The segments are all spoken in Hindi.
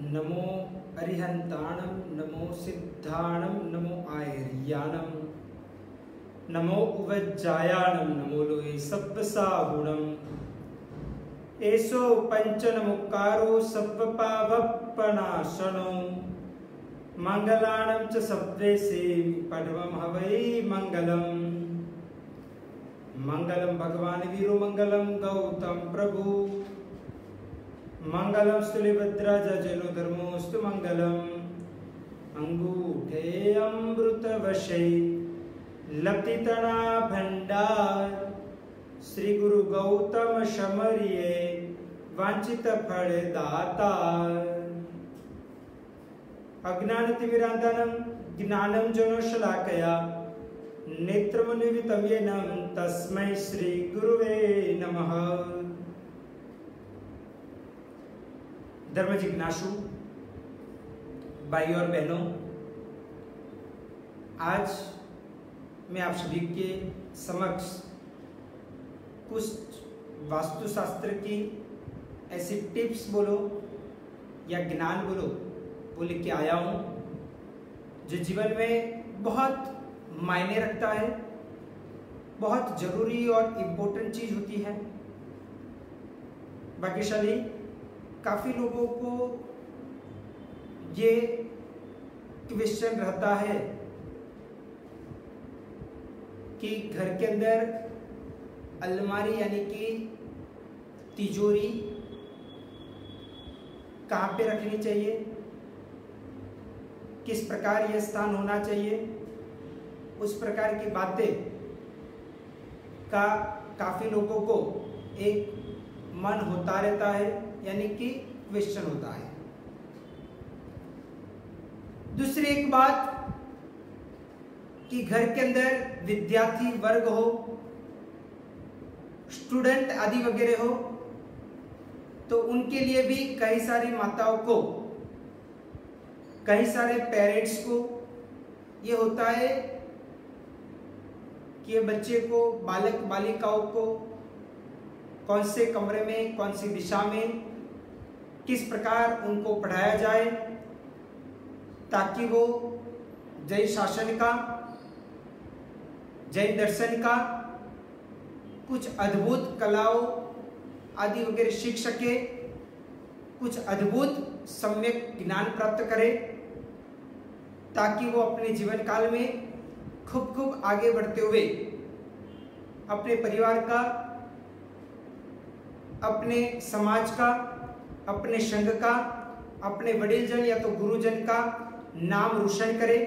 नमो अरिहंताणं नमो सिद्धाणं नमो आयर्याणं नमो उवज्जायाणं नमो लोये सब्बसाहुणं एसो पंचनमुक्कारो सब्बपावप्पनाशनो मंगलाणं च सब्वेसे पडवं हवै मंगलम् मंगलम भगवान वीरो मंगलम गौतम प्रभु मंगलम स्तुलिभद्राज जनो धर्मोस्तु मंगलम अंगूठे अमृत वशे लतितना भंडार श्री गुरु गौतम शमरिये वांछित फल दाता अज्ञानतिमिरांधनं ज्ञानं जनो शलाकया नेत्रमनुवितं येन तस्मै श्री गुरुवे नमः। धर्म जिज्ञासु भाई और बहनों, आज मैं आप सभी के समक्ष कुछ वास्तुशास्त्र की ऐसी टिप्स बोलो या ज्ञान बोलो वो लेके के आया हूँ जो जीवन में बहुत मायने रखता है, बहुत जरूरी और इम्पोर्टेंट चीज होती है। भाग्यशाली काफी लोगों को ये क्वेश्चन रहता है कि घर के अंदर अलमारी यानी कि तिजोरी कहाँ पे रखनी चाहिए, किस प्रकार यह स्थान होना चाहिए, उस प्रकार की बातें का काफी लोगों को एक मन होता रहता है, यानी कि क्वेश्चन होता है। दूसरी एक बात कि घर के अंदर विद्यार्थी वर्ग हो, स्टूडेंट आदि वगैरह हो, तो उनके लिए भी कई सारी माताओं को, कई सारे पेरेंट्स को ये होता है कि ये बच्चे को, बालक बालिकाओं को कौन से कमरे में, कौन सी दिशा में, किस प्रकार उनको पढ़ाया जाए ताकि वो जैन शासन का, जैन दर्शन का कुछ अद्भुत कलाओं आदि वगैरह सीख सके, कुछ अद्भुत सम्यक ज्ञान प्राप्त करे ताकि वो अपने जीवन काल में खूब आगे बढ़ते हुए अपने परिवार का, अपने समाज का, अपने संघ का, अपने वडीलजन या तो गुरुजन का नाम रोशन करे,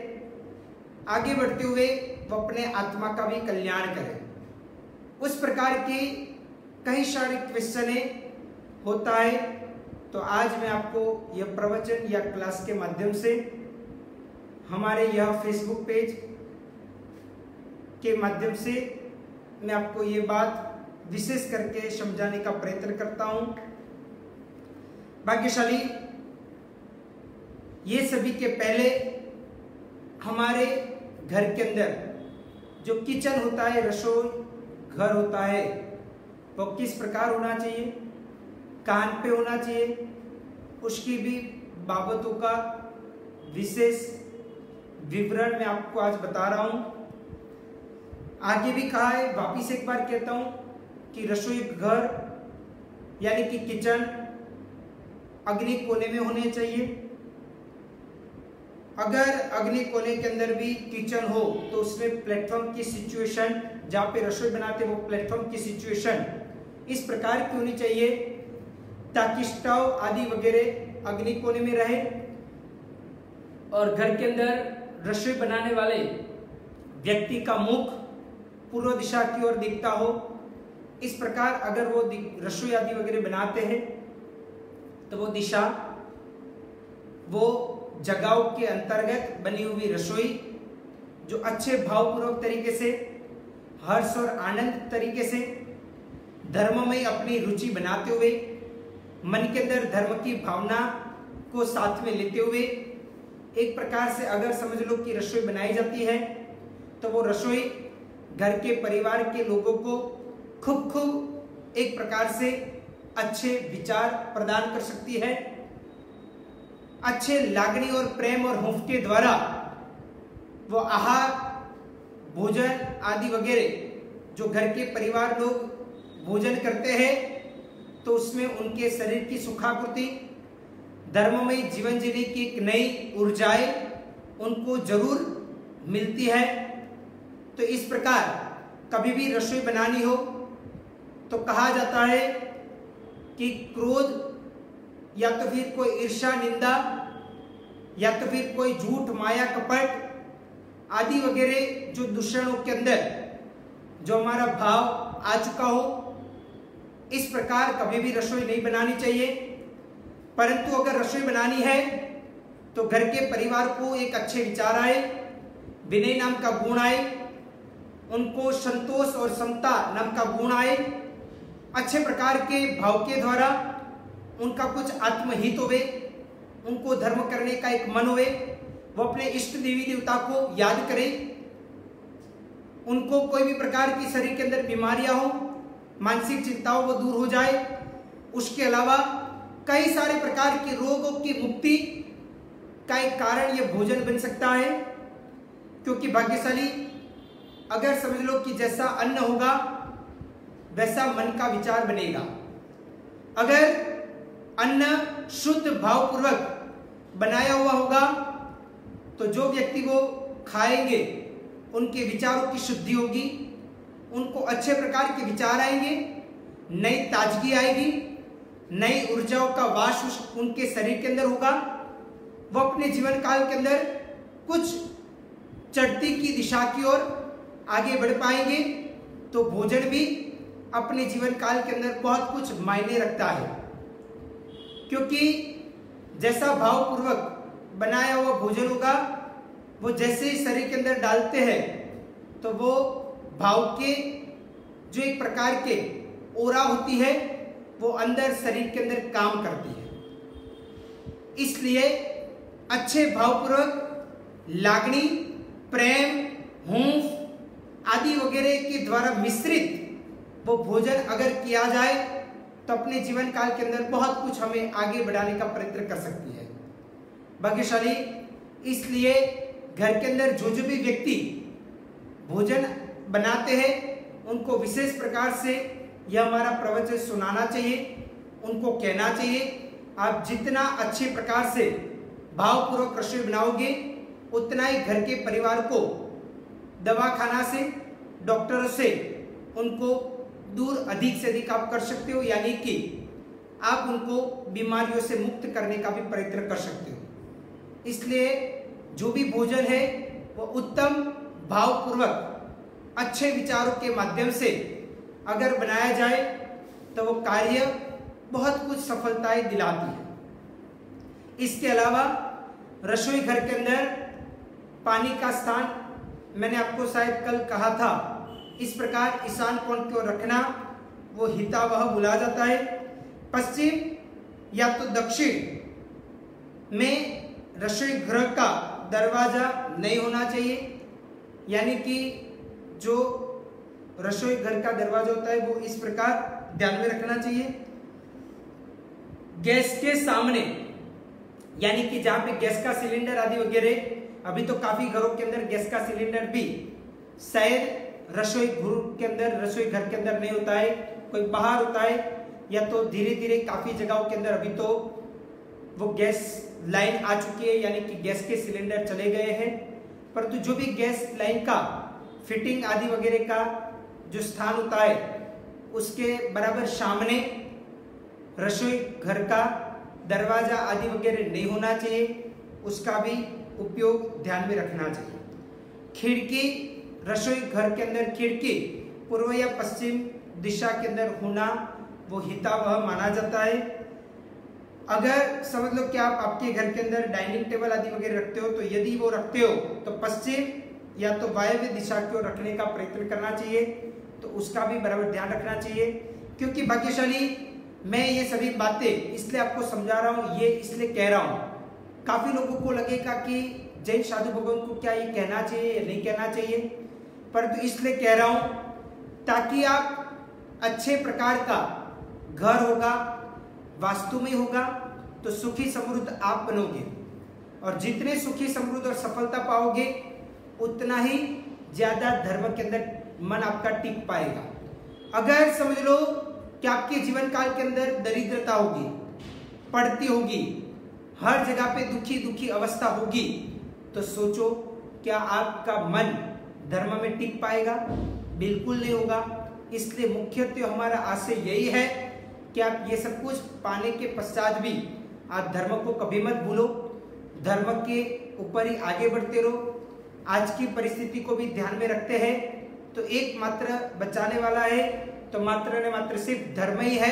आगे बढ़ते हुए वो अपने आत्मा का भी कल्याण करे। उस प्रकार की कई सारे क्वेश्चन होता है। तो आज मैं आपको यह प्रवचन या क्लास के माध्यम से हमारे यह फेसबुक पेज के माध्यम से मैं आपको ये बात विशेष करके समझाने का प्रयत्न करता हूं। भाग्यशाली ये सभी के पहले हमारे घर के अंदर जो किचन होता है, रसोई घर होता है, वो किस प्रकार होना चाहिए, कहां पे होना चाहिए, उसकी भी बाबतों का विशेष विवरण मैं आपको आज बता रहा हूं। आगे भी कहा है, वापिस एक बार कहता हूं कि रसोई घर यानी कि किचन अग्नि कोने में होने चाहिए। अगर अग्नि कोने के अंदर भी किचन हो तो उसमें प्लेटफॉर्म की सिचुएशन, जहां पे रसोई बनाते वो प्लेटफॉर्म की सिचुएशन इस प्रकार की होनी चाहिए ताकि स्टव आदि वगैरह अग्नि कोने में रहे और घर के अंदर रसोई बनाने वाले व्यक्ति का मुख पूर्व दिशा की ओर दिखता हो। इस प्रकार अगर वो रसोई आदि वगैरह बनाते हैं तो वो दिशा, वो जगहों के अंतर्गत बनी हुई रसोई जो अच्छे भावपूर्वक तरीके से, हर्ष और आनंद तरीके से, धर्म में अपनी रुचि बनाते हुए, मन के अंदर धर्म की भावना को साथ में लेते हुए एक प्रकार से अगर समझ लो कि रसोई बनाई जाती है तो वो रसोई घर के परिवार के लोगों को खूब एक प्रकार से अच्छे विचार प्रदान कर सकती है। अच्छे लागणी और प्रेम और हुंफ के द्वारा वो आहार, भोजन आदि वगैरह जो घर के परिवार लोग भोजन करते हैं तो उसमें उनके शरीर की सुखापूर्ति, धर्ममय जीवन जीने की एक नई ऊर्जाएं उनको जरूर मिलती है। तो इस प्रकार कभी भी रसोई बनानी हो तो कहा जाता है कि क्रोध या तो फिर कोई ईर्ष्या, निंदा या तो फिर कोई झूठ, माया, कपट आदि वगैरह जो दूषणों के अंदर जो हमारा भाव आ चुका हो, इस प्रकार कभी भी रसोई नहीं बनानी चाहिए। परंतु अगर रसोई बनानी है तो घर के परिवार को एक अच्छे विचार आए, विनय नाम का गुण आए, उनको संतोष और समता नाम का गुण आए, अच्छे प्रकार के भाव के द्वारा उनका कुछ आत्महित होवे, उनको धर्म करने का एक मन होवे, वो अपने इष्ट देवी देवता को याद करें, उनको कोई भी प्रकार की शरीर के अंदर बीमारियां हो, मानसिक चिंताओं वो दूर हो जाए। उसके अलावा कई सारे प्रकार के रोगों की मुक्ति का एक कारण यह भोजन बन सकता है। क्योंकि भाग्यशाली अगर समझ लो कि जैसा अन्न होगा वैसा मन का विचार बनेगा। अगर अन्न शुद्ध भावपूर्वक बनाया हुआ होगा तो जो व्यक्ति वो खाएंगे उनके विचारों की शुद्धि होगी, उनको अच्छे प्रकार के विचार आएंगे, नई ताजगी आएगी, नई ऊर्जाओं का वास उनके शरीर के अंदर होगा। वो अपने जीवन काल के अंदर कुछ चढ़ती की दिशा की ओर आगे बढ़ पाएंगे। तो भोजन भी अपने जीवन काल के अंदर बहुत कुछ मायने रखता है, क्योंकि जैसा भावपूर्वक बनाया हुआ भोजन होगा वो जैसे ही शरीर के अंदर डालते हैं तो वो भाव के जो एक प्रकार के ओरा होती है वो अंदर शरीर के अंदर काम करती है। इसलिए अच्छे भावपूर्वक लागणी, प्रेम, हुंफ आदि वगैरह के द्वारा मिश्रित वो भोजन अगर किया जाए तो अपने जीवन काल के अंदर बहुत कुछ हमें आगे बढ़ाने का प्रयत्न कर सकती है। भाग्यशाली इसलिए घर के अंदर जो जो भी व्यक्ति भोजन बनाते हैं उनको विशेष प्रकार से यह हमारा प्रवचन सुनाना चाहिए, उनको कहना चाहिए आप जितना अच्छे प्रकार से भावपूर्वक रसोई बनाओगे उतना ही घर के परिवार को दवाखाना से, डॉक्टरों से उनको दूर अधिक से अधिक आप कर सकते हो, यानी कि आप उनको बीमारियों से मुक्त करने का भी प्रयत्न कर सकते हो। इसलिए जो भी भोजन है वो उत्तम भावपूर्वक अच्छे विचारों के माध्यम से अगर बनाया जाए तो वो कार्य बहुत कुछ सफलताएं दिलाती है। इसके अलावा रसोई घर के अंदर पानी का स्थान मैंने आपको शायद कल कहा था, इस प्रकार ईशान कोण की ओर रखना वो हितावह बोला जाता है। पश्चिम या तो दक्षिण में रसोई घर का दरवाजा नहीं होना चाहिए, यानी कि जो रसोई घर का दरवाजा होता है वो इस प्रकार ध्यान में रखना चाहिए। गैस के सामने, यानी कि जहां पे गैस का सिलेंडर आदि वगैरह, अभी तो काफी घरों के अंदर गैस का सिलेंडर भी शायद रसोई घर के अंदर नहीं होता है, कोई बाहर होता है, या तो धीरे धीरे काफी जगहों के अंदर अभी तो वो गैस लाइन आ चुकी है, यानी कि गैस के सिलेंडर चले गए हैं। परंतु जो भी गैस लाइन का फिटिंग आदि वगैरह का जो स्थान होता है उसके बराबर सामने रसोई घर का दरवाजा आदि वगैरह नहीं होना चाहिए, उसका भी उपयोग ध्यान में रखना चाहिए। खिड़की, रसोई घर के अंदर खिड़की पूर्व या पश्चिम दिशा के अंदर होना वो हितावह माना जाता है। अगर समझ लो कि आप आपके घर के अंदर डाइनिंग टेबल आदि वगैरह रखते हो तो यदि वो रखते हो तो पश्चिम या तो वायव्य दिशा की ओर रखने का प्रयत्न करना चाहिए, तो उसका भी बराबर ध्यान रखना चाहिए। क्योंकि भाग्यशाली मैं ये सभी बातें इसलिए आपको समझा रहा हूँ, ये इसलिए कह रहा हूँ, काफी लोगों को लगेगा कि जैन साधु भगवान को क्या ये कहना चाहिए या नहीं कहना चाहिए, परंतु इसलिए कह रहा हूँ ताकि आप अच्छे प्रकार का घर होगा, वास्तु में होगा, तो सुखी समृद्ध आप बनोगे, और जितने सुखी समृद्ध और सफलता पाओगे उतना ही ज्यादा धर्म के अंदर मन आपका टिक पाएगा। अगर समझ लो कि आपके जीवन काल के अंदर दरिद्रता होगी, पड़ती होगी, हर जगह पे दुखी दुखी अवस्था होगी, तो सोचो क्या आपका मन धर्म में टिक पाएगा? बिल्कुल नहीं होगा। इसलिए मुख्यतः हमारा आशय यही है कि आप ये सब कुछ पाने के पश्चात भी आप धर्म को कभी मत भूलो, धर्म के ऊपर ही आगे बढ़ते रहो। आज की परिस्थिति को भी ध्यान में रखते हैं तो एकमात्र बचाने वाला है तो मात्र ने मात्र सिर्फ धर्म ही है।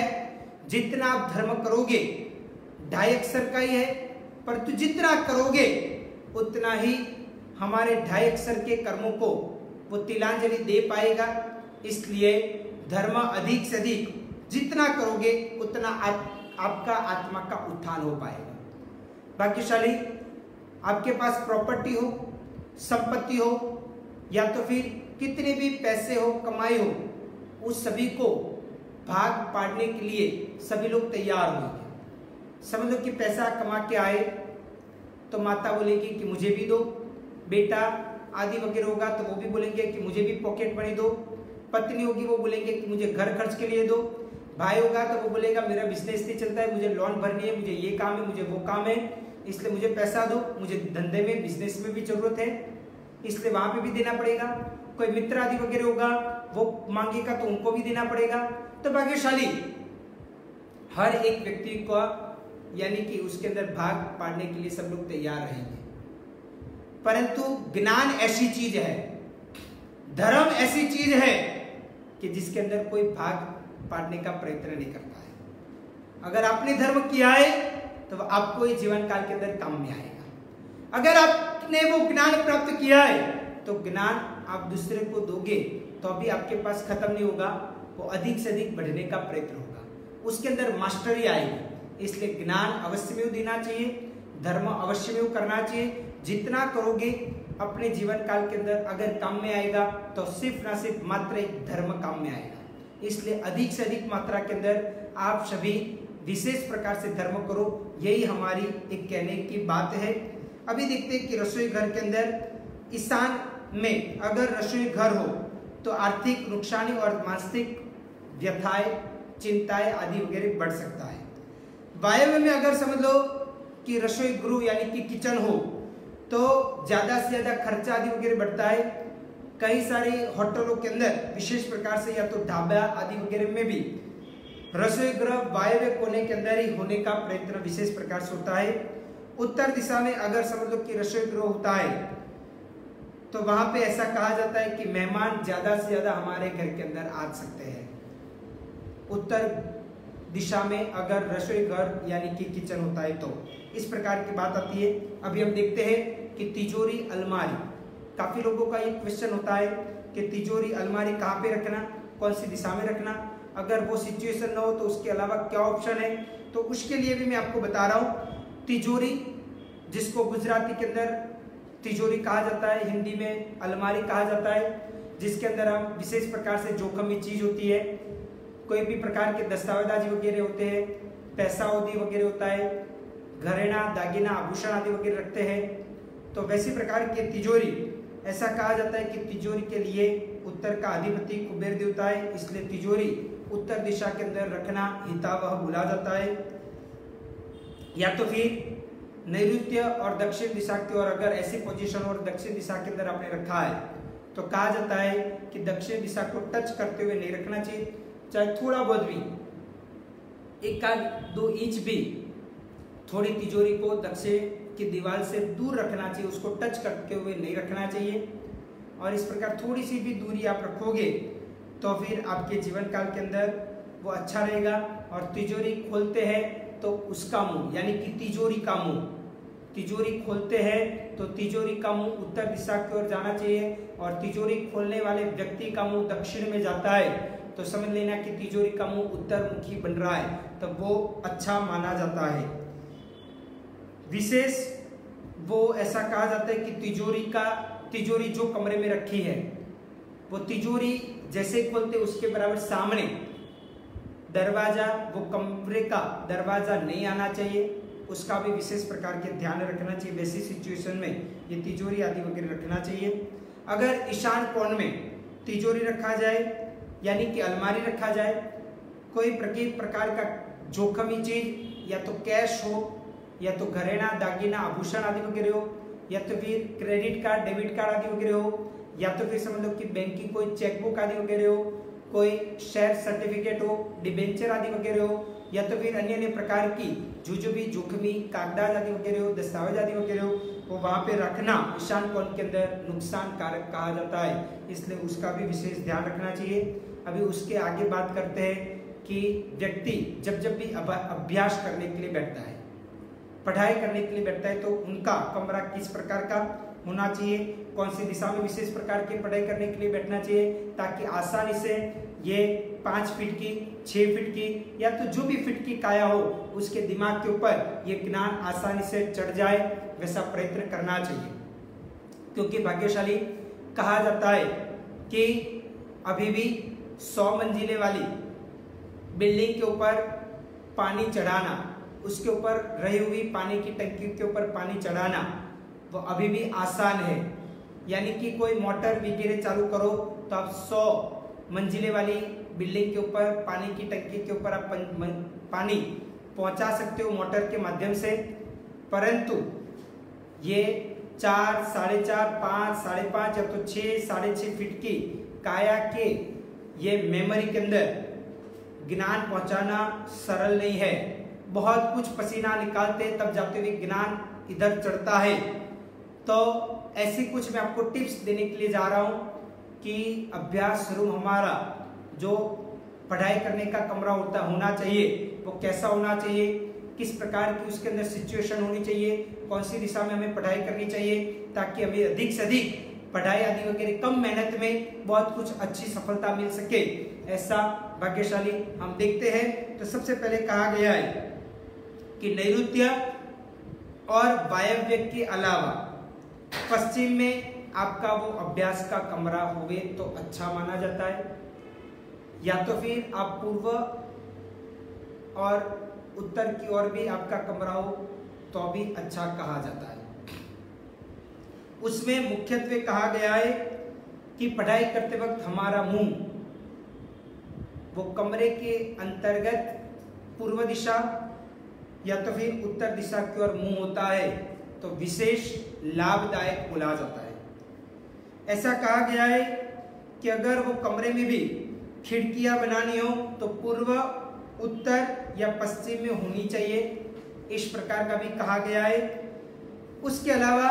जितना आप धर्म करोगे, ढाई अक्षर का ही है, परंतु जितना करोगे उतना ही हमारे ढाई अक्षर के कर्मों को वो तिलांजलि दे पाएगा। इसलिए धर्म अधिक से अधिक जितना करोगे उतना आपका आत्मा का उत्थान हो पाएगा। भाग्यशाली आपके पास प्रॉपर्टी हो, संपत्ति हो, या तो फिर कितने भी पैसे हो, कमाई हो, उस सभी को भाग पाड़ने के लिए सभी लोग तैयार होंगे। समझ लो कि पैसा कमा के आए तो माता बोलेगी कि मुझे भी दो, बेटा आदि वगैरह होगा तो वो भी बोलेंगे कि मुझे भी पॉकेट मनी दो, पत्नी होगी वो बोलेंगे कि मुझे घर खर्च के लिए दो, भाई होगा तो वो बोलेगा मेरा बिजनेस नहीं चलता है, मुझे लोन भरनी है, मुझे ये काम है, मुझे वो काम है, इसलिए मुझे पैसा दो, मुझे धंधे में बिजनेस में भी जरूरत है, इसलिए वहां पे भी देना पड़ेगा। कोई मित्र आदि वगैरह होगा वो मांगेगा तो उनको भी देना पड़ेगा। तो भाग्यशाली हर एक व्यक्ति को यानी कि उसके अंदर भाग पाड़ने के लिए सब लोग तैयार रहेंगे। परंतु ज्ञान ऐसी चीज है, धर्म ऐसी चीज है कि जिसके अंदर कोई भाग पाड़ने का प्रयत्न नहीं करता है। अगर आपने धर्म किया है तो आपको ये जीवन काल के अंदर काम में आएगा। अगर आपने वो ज्ञान प्राप्त किया है तो ज्ञान आप दूसरे को दोगे तो अभी आपके पास खत्म नहीं होगा, वो अधिक से अधिक बढ़ने का प्रयत्न होगा, उसके अंदर मास्टरी आएगी। इसलिए ज्ञान अवश्य में देना चाहिए, धर्म अवश्य में करना चाहिए। जितना करोगे अपने जीवन काल के अंदर अगर काम में आएगा तो सिर्फ ना सिर्फ मात्र एक धर्म काम में आएगा। इसलिए अधिक से अधिक मात्रा के अंदर आप सभी विशेष प्रकार से धर्म करो, यही हमारी एक कहने की बात है। अभी देखते हैं कि रसोई घर के अंदर ईशान में अगर रसोई घर हो तो आर्थिक नुकसानी और मानसिक व्यथाएं, चिंताएं आदि वगैरह बढ़ सकता है। वायव्य में अगर समझ लो कि रसोई गृह यानी कि किचन हो तो ज्यादा से ज्यादा खर्चा आदि वगैरह बढ़ता है। कई सारे होटलों के अंदर विशेष प्रकार से या तो ढाबा आदि वगैरह में भी रसोई गृह वायव्य कोने के अंदर ही होने का प्रयत्न विशेष प्रकार से होता है। उत्तर दिशा में अगर समझ लो कि रसोई गृह होता है तो वहां पे ऐसा कहा जाता है कि मेहमान ज्यादा से ज्यादा हमारे घर के अंदर आ सकते हैं। उत्तर दिशा में अगर रसोई घर यानी कि किचन होता है तो इस प्रकार की बात आती है। अभी हम देखते हैं कि तिजोरी अलमारी, काफी लोगों का ये क्वेश्चन होता है कि तिजोरी अलमारी कहाँ पे रखना, कौन सी दिशा में रखना। अगर वो सिचुएशन ना हो तो उसके अलावा क्या ऑप्शन है, तो उसके लिए भी मैं आपको बता रहा हूँ। तिजोरी जिसको गुजराती के अंदर तिजोरी कहा जाता है, हिंदी में अलमारी कहा जाता है, जिसके अंदर हम विशेष प्रकार से जोखिम चीज होती है, कोई भी प्रकार के दस्तावेज आदि वगैरह होते हैं, पैसा आदि वगैरह होता है, घरेणा दागिना आभूषण आदि वगैरह रखते हैं। तो वैसी प्रकार की तिजोरी, ऐसा कहा जाता है कि तिजोरी के लिए उत्तर का अधिपति कुबेर देवता है, इसलिए तिजोरी उत्तर दिशा के अंदर रखना हितावह बोला जाता है। या तो फिर नैऋत्य और दक्षिण दिशा की ओर अगर ऐसी पोजीशन और दक्षिण दिशा के अंदर आपने रखा है तो कहा जाता है कि दक्षिण दिशा को टच करते हुए नहीं रखना चाहिए, चाहे थोड़ा बहुत भी 1-2 इंच भी थोड़ी तिजोरी को दक्षिण की दीवार से दूर रखना चाहिए, उसको टच करते हुए नहीं रखना चाहिए। और इस प्रकार थोड़ी सी भी दूरी आप रखोगे तो फिर आपके जीवन काल के अंदर वो अच्छा रहेगा। और तिजोरी खोलते हैं तो उसका मुंह यानी कि तिजोरी का मुंह, तिजोरी खोलते हैं तो तिजोरी का मुंह उत्तर दिशा की ओर जाना चाहिए, और तिजोरी खोलने वाले व्यक्ति का मुंह दक्षिण में जाता है तो समझ लेना कि तिजोरी का मुंह उत्तर मुखी बन रहा है, तब वो अच्छा माना जाता है। विशेष वो ऐसा कहा जाता है कि तिजोरी जो कमरे में रखी है वो तिजोरी जैसे खोलते उसके बराबर सामने दरवाजा, वो कमरे का दरवाजा नहीं आना चाहिए। उसका भी विशेष प्रकार के ध्यान रखना चाहिए। वैसी सिचुएशन में ये तिजोरी आदि वगैरह रखना चाहिए। अगर ईशान कोण में तिजोरी रखा जाए यानी कि अलमारी रखा जाए, कोई प्रकार का जोखमी चीज या तो कैश हो या तो घरेणा दागीना आभूषण आदि वगैरह हो या तो फिर क्रेडिट कार्ड डेबिट कार्ड आदि वगैरह हो या तो फिर समझ लो कि बैंक की कोई चेकबुक आदि वगैरह हो, कोई शेयर सर्टिफिकेट हो, डिबेंचर आदि वगैरह हो या तो फिर अन्य अन्य प्रकार की जो भी जोखमी कागजात आदि वगैरह हो, दस्तावेज आदि वगैरह हो, वो वहां पे रखना ईशान कोण के अंदर नुकसान कारक कहा जाता है, इसलिए उसका भी विशेष ध्यान रखना चाहिए। अभी उसके आगे बात करते हैं कि व्यक्ति जब भी अभ्यास करने के लिए बैठता है, पढ़ाई करने के लिए बैठता है, तो उनका कमरा किस प्रकार का होना चाहिए, कौन सी दिशा में विशेष प्रकार की पढ़ाई करने के लिए बैठना चाहिए, ताकि आसानी से ये 5 फीट की 6 फीट की या तो जो भी फीट की काया हो उसके दिमाग के ऊपर ये ज्ञान आसानी से चढ़ जाए, वैसा प्रयत्न करना चाहिए। क्योंकि भाग्यशाली कहा जाता है कि अभी भी 100 मंजिले वाली बिल्डिंग के ऊपर पानी चढ़ाना, उसके ऊपर रही हुई पानी की टंकी के ऊपर पानी चढ़ाना वो अभी भी आसान है। यानी कि कोई मोटर वगैरह चालू करो तो आप 100 मंजिले वाली बिल्डिंग के ऊपर पानी की टंकी के ऊपर आप पानी पहुंचा सकते हो मोटर के माध्यम से, परंतु ये 4, 4.5, 5, 5.5 या तो 6, 6.5 फीट की काया के ये मेमोरी के अंदर ज्ञान पहुंचाना सरल नहीं है। बहुत कुछ पसीना निकालते तब जाते हुए ज्ञान इधर चढ़ता है। तो ऐसी कुछ मैं आपको टिप्स देने के लिए जा रहा हूं कि अभ्यास रूम हमारा जो पढ़ाई करने का कमरा होना चाहिए वो कैसा होना चाहिए, किस प्रकार की उसके अंदर सिचुएशन होनी चाहिए, कौन सी दिशा में हमें पढ़ाई करनी चाहिए, ताकि हमें अधिक से अधिक पढ़ाई आदि वगैरह कम मेहनत में बहुत कुछ अच्छी सफलता मिल सके, ऐसा भाग्यशाली हम देखते हैं। तो सबसे पहले कहा गया है कि नैऋत्य और वायव्य के अलावा पश्चिम में आपका वो अभ्यास का कमरा होवे तो अच्छा माना जाता है, या तो फिर आप पूर्व और उत्तर की ओर भी आपका कमरा हो तो भी अच्छा कहा जाता है। उसमें मुख्यत्वे कहा गया है कि पढ़ाई करते वक्त हमारा मुंह वो कमरे के अंतर्गत पूर्व दिशा या तो फिर उत्तर दिशा की ओर मुंह होता है तो विशेष लाभदायक बोला जाता है। ऐसा कहा गया है कि अगर वो कमरे में भी खिड़कियां बनानी हो तो पूर्व, उत्तर या पश्चिम में होनी चाहिए, इस प्रकार का भी कहा गया है। उसके अलावा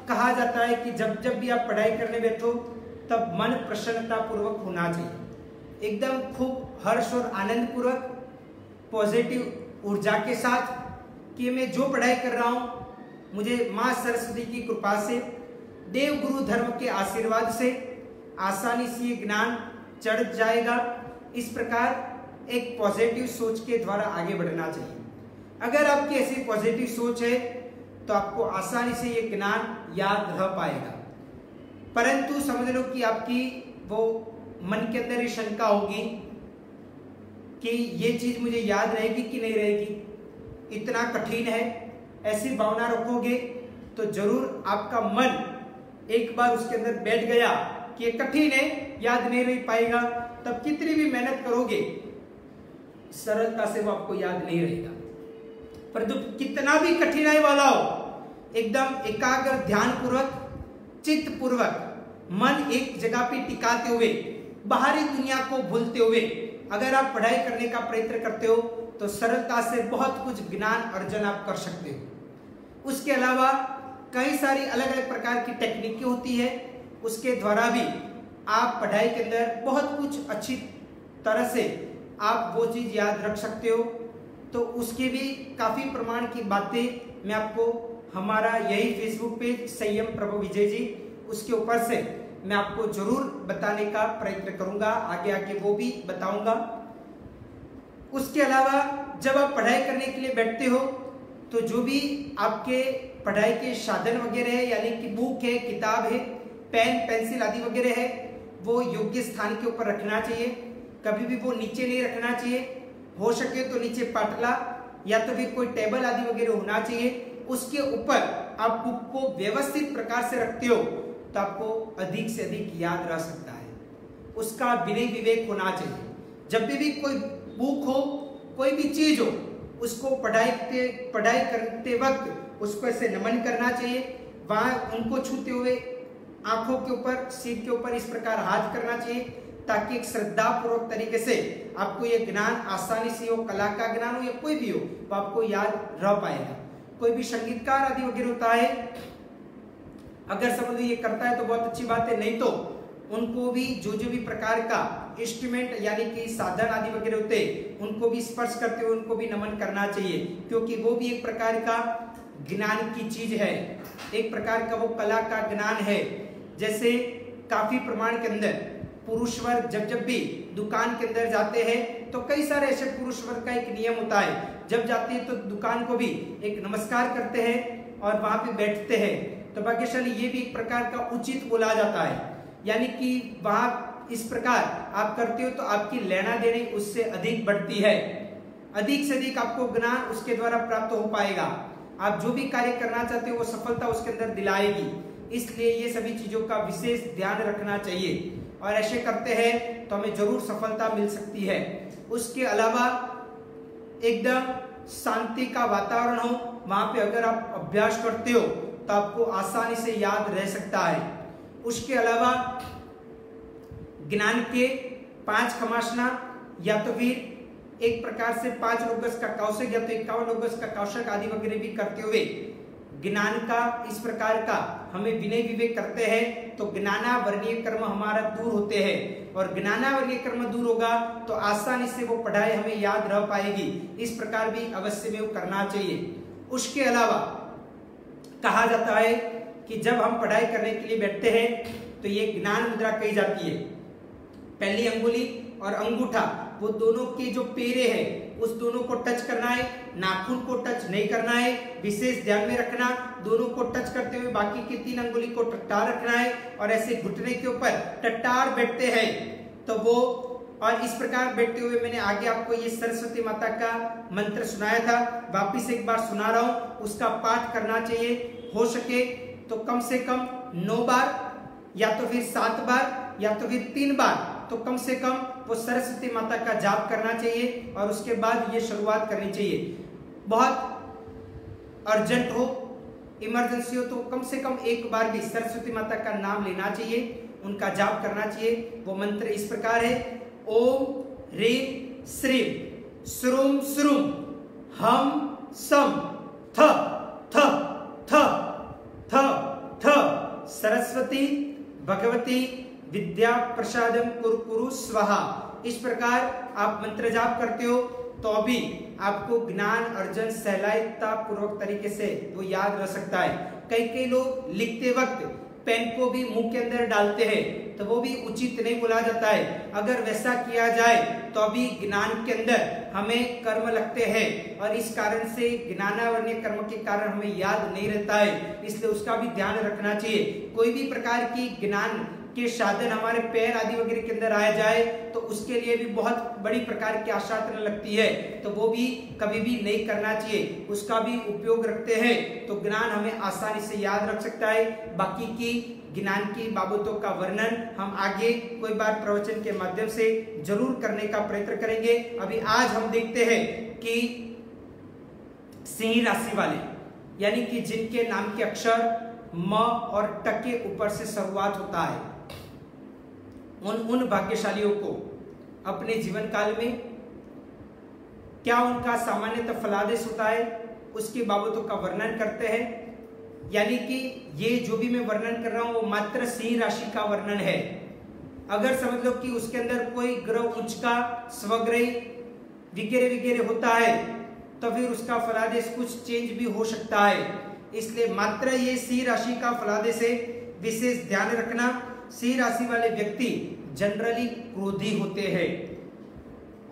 कहा जाता है कि जब भी आप पढ़ाई करने बैठो तब मन प्रसन्नता पूर्वक होना चाहिए, एकदम खूब हर्ष और आनंद पूर्वक पॉजिटिव ऊर्जा के साथ कि मैं जो पढ़ाई कर रहा हूं मुझे मां सरस्वती की कृपा से, देव गुरु धर्म के आशीर्वाद से आसानी से ये ज्ञान चढ़ जाएगा। इस प्रकार एक पॉजिटिव सोच के द्वारा आगे बढ़ना चाहिए। अगर आपकी ऐसी पॉजिटिव सोच है तो आपको आसानी से ये ज्ञान याद रह पाएगा। परंतु समझ लो कि आपकी वो मन के अंदर ये शंका होगी कि ये चीज मुझे याद रहेगी कि नहीं रहेगी, इतना कठिन है, ऐसी भावना रखोगे तो जरूर आपका मन एक बार उसके अंदर बैठ गया कि ये कठिन है, याद नहीं रह पाएगा, तब कितनी भी मेहनत करोगे सरलता से वो आपको याद नहीं रहेगा। परंतु कितना भी कठिनाई वाला हो, एकदम एकाग्र ध्यान पूर्वक चित्त पूर्वक मन एक जगह पे टिकाते हुए बाहरी दुनिया को भूलते हुए अगर आप पढ़ाई करने का प्रयत्न करते हो तो सरलता से बहुत कुछ ज्ञान अर्जन आप कर सकते हो। उसके अलावा कई सारी अलग अलग प्रकार की टेक्निकें होती है, उसके द्वारा भी आप पढ़ाई के अंदर बहुत कुछ अच्छी तरह से आप वो चीज याद रख सकते हो। तो उसके भी काफी प्रमाण की बातें मैं आपको हमारा यही फेसबुक पेज संयम प्रभु विजय जी, उसके ऊपर से मैं आपको जरूर बताने का प्रयत्न करूंगा, आगे आके वो भी बताऊंगा। उसके अलावा जब आप पढ़ाई करने के लिए बैठते हो तो जो भी आपके पढ़ाई के साधन वगैरह है, यानी कि बुक है, किताब है, पेन पेंसिल आदि वगैरह है, वो योग्य स्थान के ऊपर रखना चाहिए। कभी भी वो नीचे नहीं रखना चाहिए। हो सके तो नीचे पाटला या तो फिर कोई टेबल आदि वगैरह होना चाहिए, उसके ऊपर आप बुक को व्यवस्थित प्रकार से रखते हो तो आपको अधिक से अधिक याद रह सकता है। उसका विनय विवेक होना चाहिए। जब भी कोई बुक हो, कोई भी चीज हो, उसको पढ़ाई करते वक्त उसको ऐसे नमन करना चाहिए, वहां उनको छूते हुए आंखों के ऊपर, सिर के ऊपर इस प्रकार हाथ करना चाहिए, ताकि एक श्रद्धा पूर्वक तरीके से आपको ये ज्ञान आसानी से हो, कला का ज्ञान हो या कोई भी हो, तो आपको याद रह पाएगा। कोई भी संगीतकार आदि वगैरह होता है, अगर समझ लो ये करता है तो बहुत अच्छी बात है, नहीं तो उनको भी जो भी प्रकार का इंस्ट्रूमेंट यानी कि साधन आदि वगैरह होते हैं, उनको भी स्पर्श करते हुए उनको भी नमन करना चाहिए, क्योंकि वो भी एक प्रकार का ज्ञान की चीज है, एक प्रकार का वो कला का ज्ञान है। जैसे काफी प्रमाण के अंदर पुरुष वर्ग जब भी दुकान के अंदर जाते हैं तो कई सारे ऐसे पुरुष वर्ग का एक नियम होता है, जब जाते हैं तो दुकान को भी एक नमस्कार करते हैं और वहां पे बैठते हैं। तो भाग्यशाली ये भी एक प्रकार का उचित बोला जाता है, यानी कि वहां इस प्रकार आप करते हो तो आपकी लेना देनी उससे अधिक बढ़ती है, अधिक से अधिक आपको ज्ञान उसके द्वारा प्राप्त हो पाएगा। आप जो भी कार्य करना चाहते हो वो सफलता उसके अंदर दिलाएगी, इसलिए ये सभी चीजों का विशेष ध्यान रखना चाहिए और ऐसे करते हैं तो हमें जरूर सफलता मिल सकती है। उसके अलावा एकदम शांति का वातावरण हो, वहां पे अगर आप अभ्यास करते हो तो आपको आसानी से याद रह सकता है। उसके अलावा ज्ञान के 5 खमासना या तो फिर एक प्रकार से 5 लोगस का कौशक या तो 51 लोगस का कौशक आदि वगैरह भी करते हुए ज्ञान का इस प्रकार का हमें विनय विवेक करते हैं तो ज्ञानावर्णीय कर्म हमारा दूर होते हैं, और ज्ञानावर्णीय कर्म दूर होगा तो आसानी से वो पढ़ाई हमें याद रह पाएगी। इस प्रकार भी अवश्य में वो करना चाहिए। उसके अलावा कहा जाता है कि जब हम पढ़ाई करने के लिए बैठते हैं तो ये ज्ञान मुद्रा कही जाती है। पहली अंगुली और अंगूठा वो दोनों के जो पेरे हैं उस दोनों को टच करना है, नाखून को टच नहीं करना है, विशेष ध्यान में रखना। दोनों को टच करते हुए बाकी की 3 अंगुली को टट्टार रखना है और ऐसे घुटने के ऊपर टट्टार बैठते हैं तो वो, और इस प्रकार बैठते हुए मैंने आगे आपको ये सरस्वती माता का मंत्र सुनाया था, वापिस एक बार सुना रहा हूं, उसका पाठ करना चाहिए। हो सके तो कम से कम 9 बार या तो फिर 7 बार या तो फिर 3 बार तो कम से कम वो सरस्वती माता का जाप करना चाहिए और उसके बाद ये शुरुआत करनी चाहिए। बहुत अर्जेंट हो, इमरजेंसी हो तो कम से कम एक बार भी सरस्वती माता का नाम लेना चाहिए, उनका जाप करना चाहिए। वो मंत्र इस प्रकार है, ओम ह्रीं श्रीं श्रूं श्रूं हम सम थ थ थ थ थ सरस्वती भगवती विद्या प्रसादम कुरु स्वाहा। इस प्रकार आप मंत्र जाप करते हो तो अभी आपको ज्ञान अर्जन सहलायता पूर्वक तरीके से वो याद रह सकता है। कई लोग लिखते वक्त पेन को भी मुंह के अंदर डालते हैं तो वो भी उचित नहीं बोला जाता है। अगर वैसा किया जाए तो अभी ज्ञान के अंदर हमें कर्म लगते हैं और इस कारण से ज्ञानावर्णीय कर्म के कारण हमें याद नहीं रहता है, इसलिए उसका भी ध्यान रखना चाहिए। कोई भी प्रकार की ज्ञान के साधन हमारे पैर आदि वगैरह के अंदर आया जाए तो उसके लिए भी बहुत बड़ी प्रकार की आशात्र लगती है, तो वो भी कभी भी नहीं करना चाहिए। उसका भी उपयोग रखते हैं तो ज्ञान हमें आसानी से याद रख सकता है। बाकी की ज्ञान की बाबतों का वर्णन हम आगे कोई बार प्रवचन के माध्यम से जरूर करने का प्रयत्न करेंगे। अभी आज हम देखते हैं कि सिंह राशि वाले यानी कि जिनके नाम के अक्षर म और ट के ऊपर से शुरुआत होता है, उन भाग्यशालियों को अपने जीवन काल में क्या उनका सामान्यतः फलादेश होता है उसकी बाबतों का वर्णन करते हैं। यानी कि ये जो भी मैं वर्णन कर रहा हूं वो मात्र सिंह राशि का वर्णन है। अगर समझ लो कि उसके अंदर कोई ग्रह उच्च का स्वग्रही वगैरह वगैरह होता है तो फिर उसका फलादेश कुछ चेंज भी हो सकता है, इसलिए मात्र ये सिंह राशि का फलादेश है। विशेष ध्यान रखना, सिंह राशि वाले व्यक्ति जनरली क्रोधी होते हैं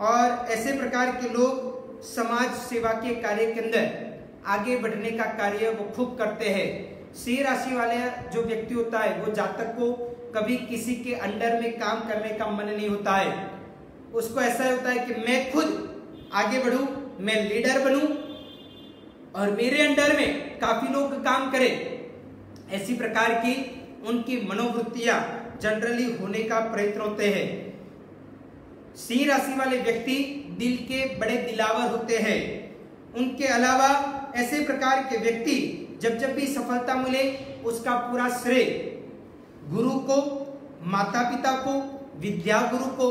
और ऐसे प्रकार के लोग समाज सेवा के कार्य के अंदर आगे बढ़ने का कार्य वो खूब करते हैं। सिंह राशि वाले जो व्यक्ति होता है वो जातक को कभी किसी के अंडर में काम करने का मन नहीं होता है। उसको ऐसा होता है कि मैं खुद आगे बढ़ूं, मैं लीडर बनूं और मेरे अंडर में काफी लोग काम करें, ऐसी प्रकार की उनकी मनोवृत्तियां जनरली होने का प्रयत्न होते हैं। सिंह राशि वाले व्यक्ति दिल के बड़े दिलावर होते हैं। उनके अलावा ऐसे प्रकार के व्यक्ति जब भी सफलता मिले उसका पूरा श्रेय गुरु को, माता पिता को, विद्या गुरु को,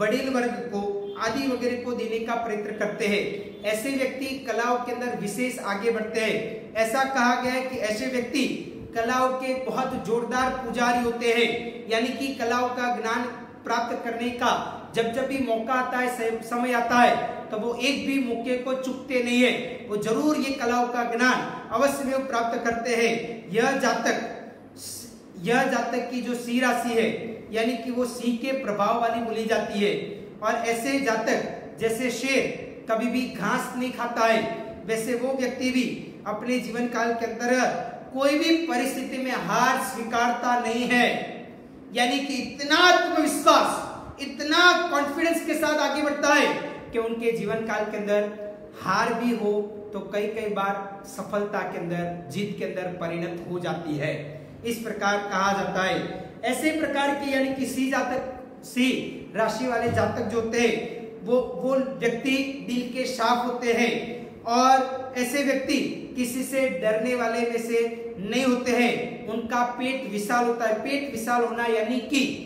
वडील वर्ग को आदि वगैरह को देने का प्रयत्न करते हैं। ऐसे व्यक्ति कलाओं के अंदर विशेष आगे बढ़ते हैं। ऐसा कहा गया है कि ऐसे व्यक्ति कलाओं के बहुत जोरदार पुजारी होते हैं, यानी कि कलाओं का ज्ञान प्राप्त करने का जब भी मौका आता है, समय आता है, तो वो एक भी मौके को चूकते नहीं है। वो जरूर ये कलाओं का ज्ञान अवश्य में प्राप्त करते हैं। यह जातक की जो सिंह राशि है, यानी कि वो सिंह के प्रभाव वाली बोली जाती है। और ऐसे जातक जैसे शेर कभी भी घास नहीं खाता है, वैसे वो व्यक्ति भी अपने जीवन काल के अंतर्गत कोई भी परिस्थिति में हार स्वीकारता नहीं है। यानी कि इतना आत्मविश्वास, इतना कॉन्फिडेंस के साथ आगे बढ़ता है कि उनके जीवन काल के अंदर हार भी हो तो कई बार सफलता के अंदर, जीत के अंदर परिणत हो जाती है। इस प्रकार कहा जाता है। ऐसे प्रकार की यानी कि सिंह राशि वाले जातक जो होते हैं वो व्यक्ति दिल के साफ होते हैं और ऐसे व्यक्ति किसी से डरने वाले में से नहीं होते हैं। उनका पेट विशाल होता है। पेट विशाल होना यानी कि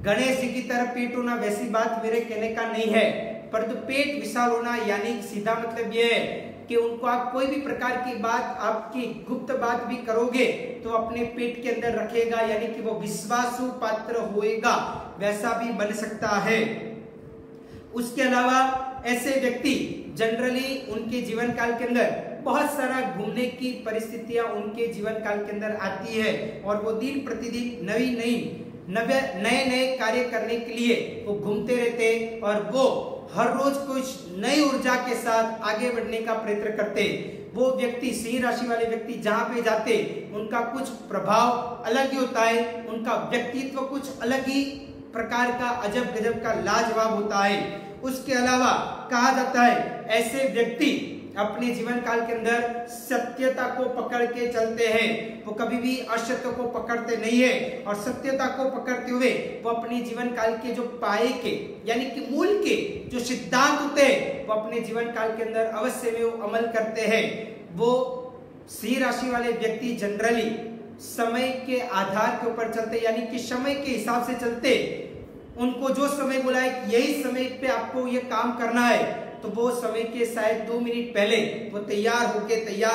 गणेश जी की तरह पेट होना वैसी बात मेरे कहने का नहीं है, परंतु पेट विशाल होना यानी सीधा मतलब यह है कि उनको आप कोई भी प्रकार की बात, आपकी गुप्त बात भी करोगे तो अपने पेट के अंदर रखेगा, यानी कि वो विश्वासु पात्र होएगा, वैसा भी बन सकता है। उसके अलावा ऐसे व्यक्ति जनरली उनके जीवन काल के अंदर बहुत सारा घूमने की परिस्थितियां उनके जीवन काल के अंदर आती है और वो दिन प्रतिदिन नए नए कार्य करने के लिए वो घूमते रहते और वो हर रोज कुछ नई ऊर्जा के साथ आगे बढ़ने का प्रयत्न करते। वो व्यक्ति, सिंह राशि वाले व्यक्ति जहां पे जाते उनका कुछ प्रभाव अलग ही होता है, उनका व्यक्तित्व कुछ अलग ही प्रकार का अजब गजब का लाजवाब होता है। उसके अलावा कहा जाता है ऐसे व्यक्ति अपने जीवन काल के अंदर सत्यता को पकड़ के चलते हैं। वो कभी भी असत्य को पकड़ते नहीं है और सत्यता को पकड़ते हुए वो अपने जीवन काल के जो पाए के यानी कि मूल के जो सिद्धांत होते हैं वो अपने जीवन काल के अंदर अवश्य में वो अमल करते हैं। वो सिंह राशि वाले व्यक्ति जनरली समय के आधार के ऊपर चलते, यानी कि समय के हिसाब से चलते। उनको जो समय बोला है यही समय पे आपको ये काम करना है, तो वो समय के शायद 2 मिनट पहले वो तैयार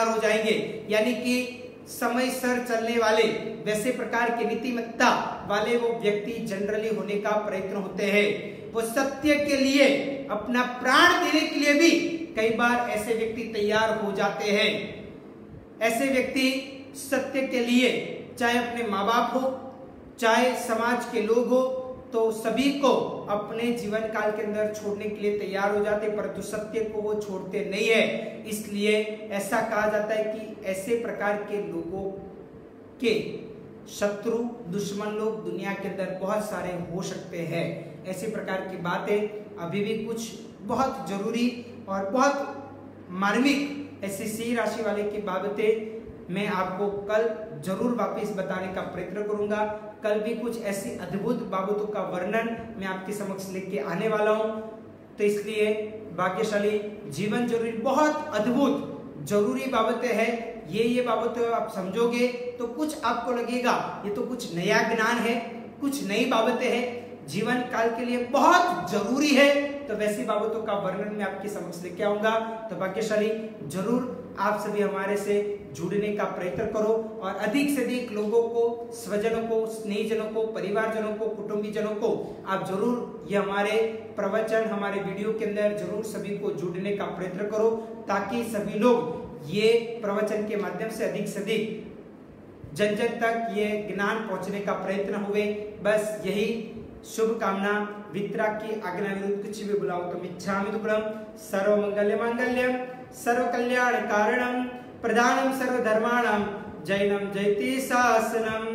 हो जाएंगे, यानी कि समय सर चलने वाले, वैसे प्रकार के नीतिमत्ता वाले वो व्यक्ति जनरली होने का प्रयत्न होते हैं। वो सत्य के लिए अपना प्राण देने के लिए भी कई बार ऐसे व्यक्ति तैयार हो जाते हैं। ऐसे व्यक्ति सत्य के लिए चाहे अपने माँ बाप हो, चाहे समाज के लोग हो, तो सभी को अपने जीवन काल के अंदर छोड़ने के लिए तैयार हो जाते, परंतु सत्य को वो छोड़ते नहीं है। इसलिए ऐसा कहा जाता है कि ऐसे प्रकार के लोगों के शत्रु, दुश्मन लोग दुनिया के अंदर बहुत सारे हो सकते हैं। ऐसी प्रकार की बातें अभी भी कुछ बहुत जरूरी और बहुत मार्मिक ऐसी सिंह राशि वाले की बाबतें मैं आपको कल जरूर वापस बताने का प्रयत्न करूंगा। कल भी कुछ ऐसी अद्भुत बाबतों का वर्णन मैं आपके समक्ष लेके आने वाला हूं। तो इसलिए भाग्यशाली जीवन जरूरी, बहुत अद्भुत जरूरी बाबतें हैं। ये बाबतें आप समझोगे तो कुछ आपको लगेगा ये तो कुछ नया ज्ञान है, कुछ नई बाबतें हैं, जीवन काल के लिए बहुत जरूरी है। तो वैसी बाबतों का वर्णन मैं आपके समक्ष लेके आऊंगा। तो भाग्यशाली जरूर आप सभी हमारे से जुड़ने का प्रयत्न करो और अधिक से अधिक लोगों को, स्वजनों को, स्नेहीजनों को, परिवारजनों को, कुटुंबीजनों को आप जरूर ये हमारे प्रवचन, हमारे वीडियो के अंदर जरूर सभी को जुड़ने का प्रयत्न करो, ताकि सभी लोग ये प्रवचन के माध्यम से अधिक जन जन तक ये ज्ञान पहुंचने का प्रयत्न हुए। बस यही शुभकामना। वितरागी आज्ञा विरुद्ध कुछ भी बुलाओ तो मिच्छामि दुक्कडम। सर्वमंगल मांगल्यम सर्वकल्याण कारणम प्रधानम सर्वधर्माणां जैनम जयति शासनम।